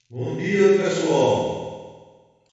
Bom dia, pessoal!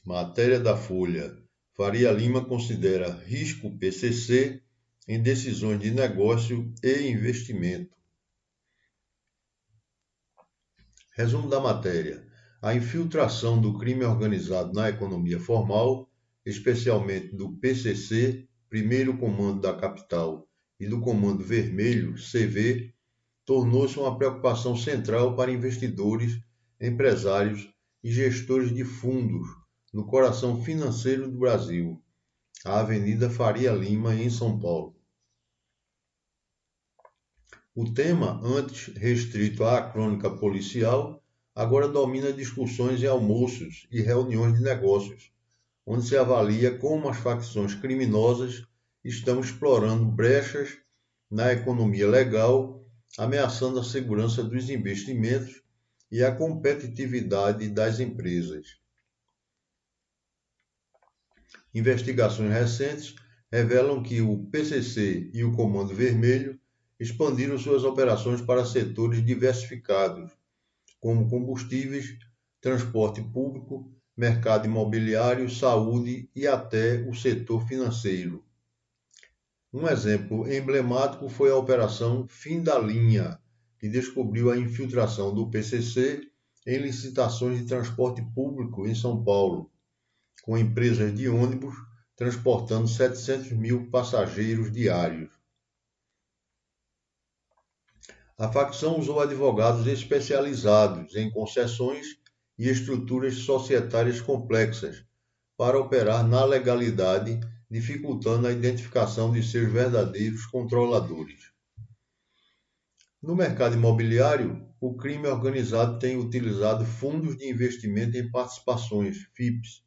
Matéria da Folha. Faria Lima considera risco PCC em decisões de negócio e investimento. Resumo da matéria. A infiltração do crime organizado na economia formal, especialmente do PCC, Primeiro Comando da Capital, e do Comando Vermelho, CV, tornou-se uma preocupação central para investidores, empresários e gestores de fundos no coração financeiro do Brasil, a Avenida Faria Lima, em São Paulo. O tema, antes restrito à crônica policial, agora domina discussões em almoços e reuniões de negócios, onde se avalia como as facções criminosas estão explorando brechas na economia legal, ameaçando a segurança dos investimentos e a competitividade das empresas. Investigações recentes revelam que o PCC e o Comando Vermelho expandiram suas operações para setores diversificados, como combustíveis, transporte público, mercado imobiliário, saúde e até o setor financeiro. Um exemplo emblemático foi a Operação Fim da Linha, que descobriu a infiltração do PCC em licitações de transporte público em São Paulo, com empresas de ônibus transportando 700 mil passageiros diários. A facção usou advogados especializados em concessões e estruturas societárias complexas para operar na legalidade, dificultando a identificação de seus verdadeiros controladores. No mercado imobiliário, o crime organizado tem utilizado fundos de investimento em participações, FIPs,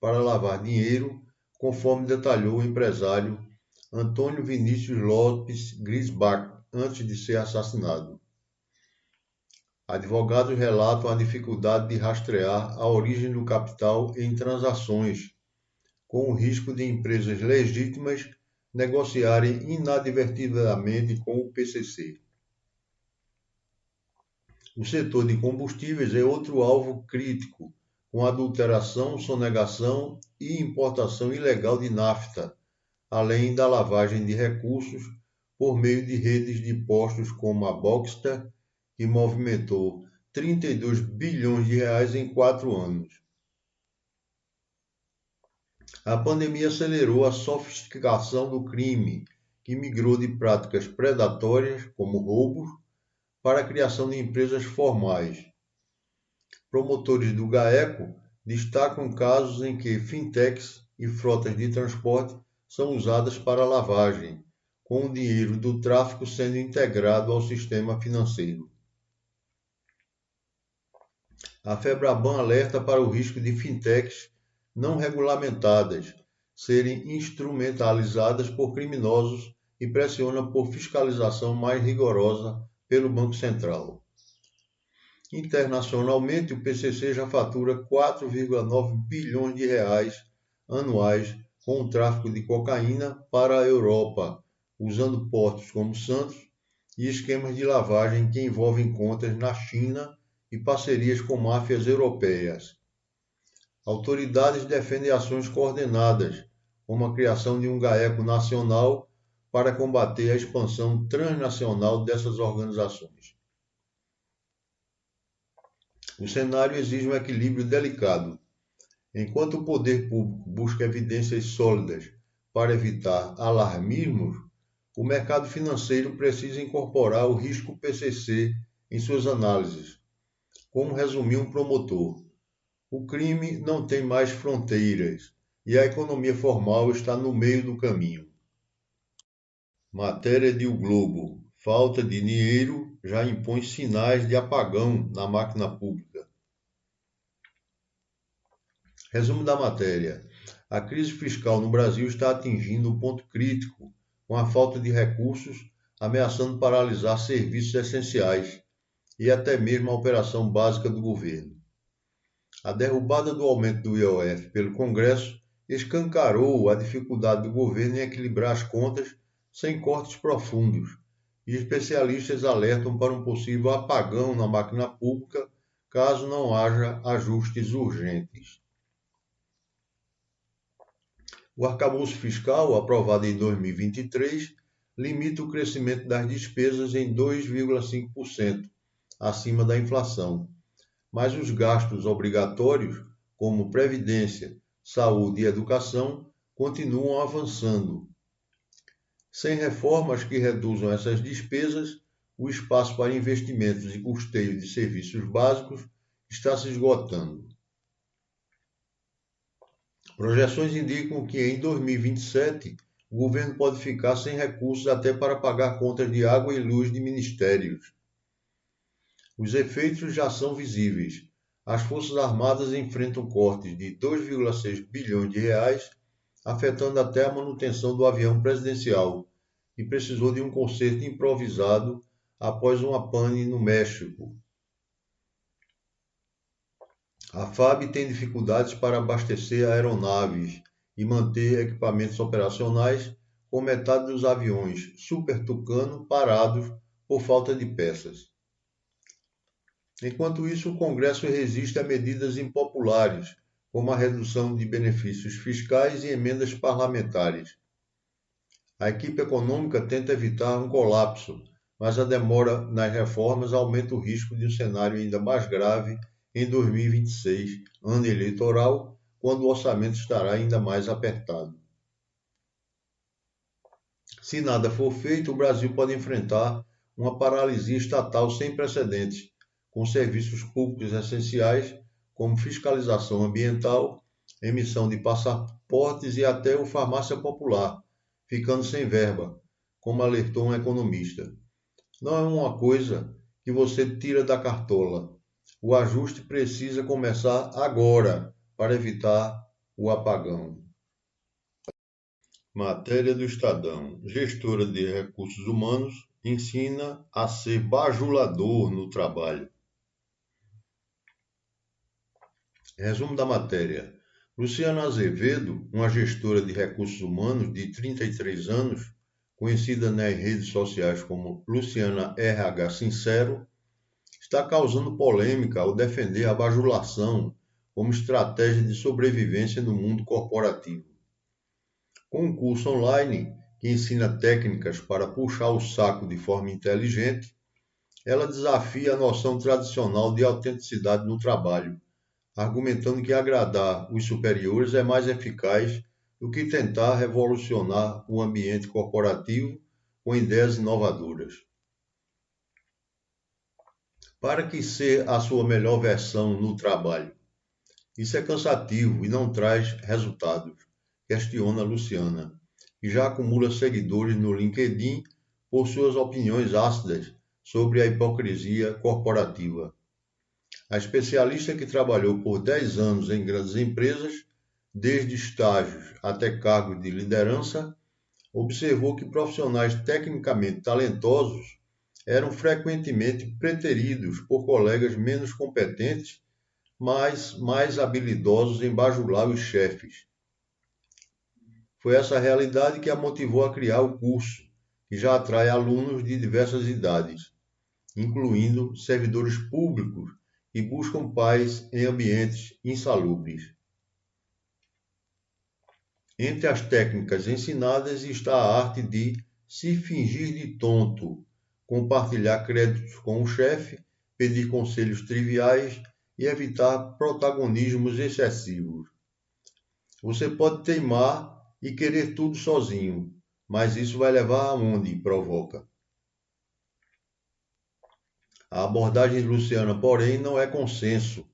para lavar dinheiro, conforme detalhou o empresário Antônio Vinícius Lopes Grisbach antes de ser assassinado. Advogados relatam a dificuldade de rastrear a origem do capital em transações, com o risco de empresas legítimas negociarem inadvertidamente com o PCC. O setor de combustíveis é outro alvo crítico, com adulteração, sonegação e importação ilegal de nafta, além da lavagem de recursos por meio de redes de postos como a Boxster, que movimentou 32 bilhões de reais em 4 anos. A pandemia acelerou a sofisticação do crime, que migrou de práticas predatórias, como roubos, para a criação de empresas formais. Promotores do GAECO destacam casos em que fintechs e frotas de transporte são usadas para lavagem, com o dinheiro do tráfico sendo integrado ao sistema financeiro. A Febraban alerta para o risco de fintechs não regulamentadas serem instrumentalizadas por criminosos e pressiona por fiscalização mais rigorosa pelo Banco Central. Internacionalmente, o PCC já fatura 4,9 bilhões de reais anuais com o tráfico de cocaína para a Europa, usando portos como Santos e esquemas de lavagem que envolvem contas na China e parcerias com máfias europeias. Autoridades defendem ações coordenadas, como a criação de um GAECO nacional para combater a expansão transnacional dessas organizações. O cenário exige um equilíbrio delicado. Enquanto o poder público busca evidências sólidas para evitar alarmismos, o mercado financeiro precisa incorporar o risco PCC em suas análises. Como resumiu um promotor, o crime não tem mais fronteiras e a economia formal está no meio do caminho. Matéria de O Globo. Falta de dinheiro já impõe sinais de apagão na máquina pública. Resumo da matéria. A crise fiscal no Brasil está atingindo um ponto crítico, com a falta de recursos ameaçando paralisar serviços essenciais e até mesmo a operação básica do governo. A derrubada do aumento do IOF pelo Congresso escancarou a dificuldade do governo em equilibrar as contas sem cortes profundos, e especialistas alertam para um possível apagão na máquina pública caso não haja ajustes urgentes. O arcabouço fiscal, aprovado em 2023, limita o crescimento das despesas em 2,5%, acima da inflação, mas os gastos obrigatórios, como previdência, saúde e educação, continuam avançando. Sem reformas que reduzam essas despesas, o espaço para investimentos e custeio de serviços básicos está se esgotando. Projeções indicam que em 2027 o governo pode ficar sem recursos até para pagar contas de água e luz de ministérios. Os efeitos já são visíveis. As Forças Armadas enfrentam cortes de 2,6 bilhões de reais, afetando até a manutenção do avião presidencial, que precisou de um conserto improvisado após uma pane no México. A FAB tem dificuldades para abastecer aeronaves e manter equipamentos operacionais, com metade dos aviões Super Tucano parados por falta de peças. Enquanto isso, o Congresso resiste a medidas impopulares, como a redução de benefícios fiscais e emendas parlamentares. A equipe econômica tenta evitar um colapso, mas a demora nas reformas aumenta o risco de um cenário ainda mais grave em 2026, ano eleitoral, quando o orçamento estará ainda mais apertado. Se nada for feito, o Brasil pode enfrentar uma paralisia estatal sem precedentes, com serviços públicos essenciais, como fiscalização ambiental, emissão de passaportes e até o farmácia popular, ficando sem verba, como alertou um economista. Não é uma coisa que você tira da cartola. O ajuste precisa começar agora para evitar o apagão. Matéria do Estadão. Gestora de recursos humanos ensina a ser bajulador no trabalho. Resumo da matéria. Luciana Azevedo, uma gestora de recursos humanos de 33 anos, conhecida nas redes sociais como Luciana RH Sincero, está causando polêmica ao defender a bajulação como estratégia de sobrevivência no mundo corporativo. Com um curso online que ensina técnicas para puxar o saco de forma inteligente, ela desafia a noção tradicional de autenticidade no trabalho, argumentando que agradar os superiores é mais eficaz do que tentar revolucionar o ambiente corporativo com ideias inovadoras. Para que ser a sua melhor versão no trabalho? Isso é cansativo e não traz resultados, questiona Luciana, que já acumula seguidores no LinkedIn por suas opiniões ácidas sobre a hipocrisia corporativa. A especialista, que trabalhou por 10 anos em grandes empresas, desde estágios até cargos de liderança, observou que profissionais tecnicamente talentosos eram frequentemente preteridos por colegas menos competentes, mas mais habilidosos em bajular os chefes. Foi essa realidade que a motivou a criar o curso, que já atrai alunos de diversas idades, incluindo servidores públicos que buscam paz em ambientes insalubres. Entre as técnicas ensinadas está a arte de se fingir de tonto, compartilhar créditos com o chefe, pedir conselhos triviais e evitar protagonismos excessivos. Você pode teimar e querer tudo sozinho, mas isso vai levar aonde? Provoca. A abordagem de Luciana, porém, não é consenso.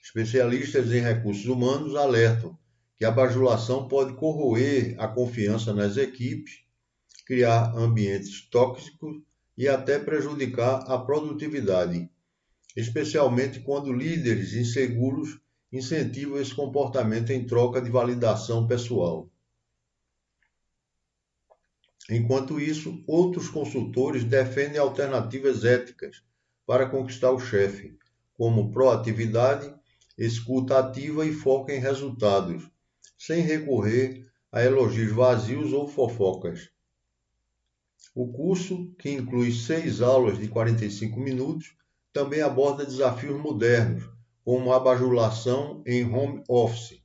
Especialistas em recursos humanos alertam que a bajulação pode corroer a confiança nas equipes, criar ambientes tóxicos e até prejudicar a produtividade, especialmente quando líderes inseguros incentivam esse comportamento em troca de validação pessoal. Enquanto isso, outros consultores defendem alternativas éticas para conquistar o chefe, como proatividade, escuta ativa e foco em resultados, sem recorrer a elogios vazios ou fofocas. O curso, que inclui 6 aulas de 45 minutos, também aborda desafios modernos, como a bajulação em home office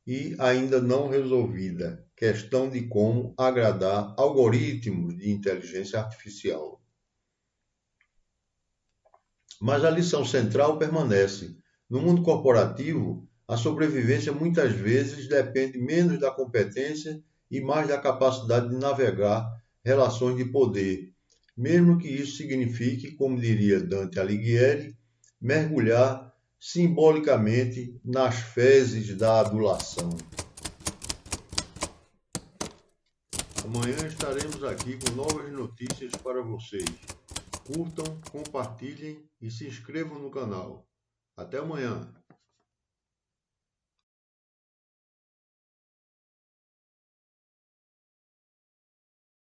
e ainda não resolvida, questão de como agradar algoritmos de inteligência artificial. Mas a lição central permanece. No mundo corporativo, a sobrevivência muitas vezes depende menos da competência e mais da capacidade de navegar relações de poder, mesmo que isso signifique, como diria Dante Alighieri, mergulhar simbolicamente nas fezes da adulação. Amanhã estaremos aqui com novas notícias para vocês. Curtam, compartilhem e se inscrevam no canal. Até amanhã!